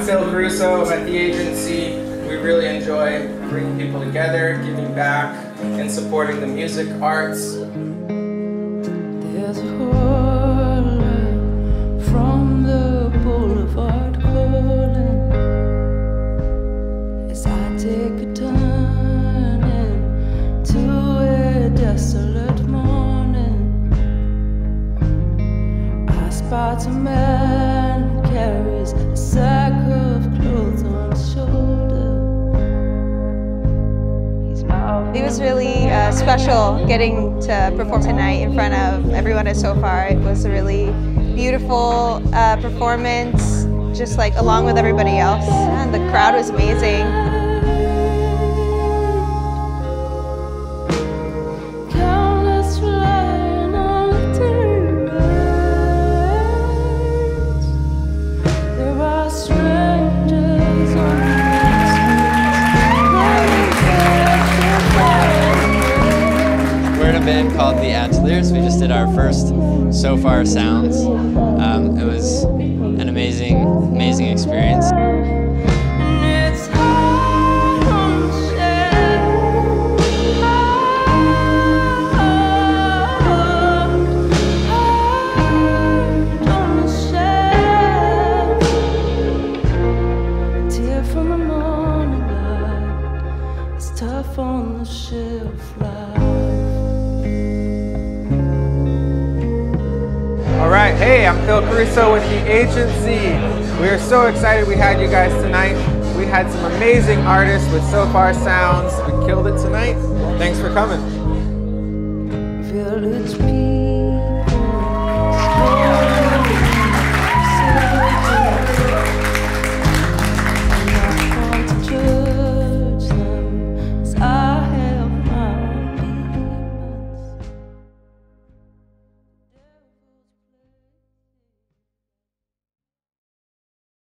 Phil Caruso at the agency. We really enjoy bringing people together, giving back, and supporting the music, arts. There's a holler from the boulevard calling as I take a turn into a desolate morning. I spot a man who carries a sack of clothes on his shoulder. It was really special getting to perform tonight in front of everyone at Sofar. It was a really beautiful performance, just like along with everybody else. And the crowd was amazing. Band called the Ateliers. We just did our first Sofar Sounds. It was an amazing experience. From the morning light, it's tough on the shelf life. All right, hey, I'm Phil Caruso with the agency. We are so excited we had you guys tonight. We had some amazing artists with Sofar Sounds. We killed it tonight. Thanks for coming. Village people.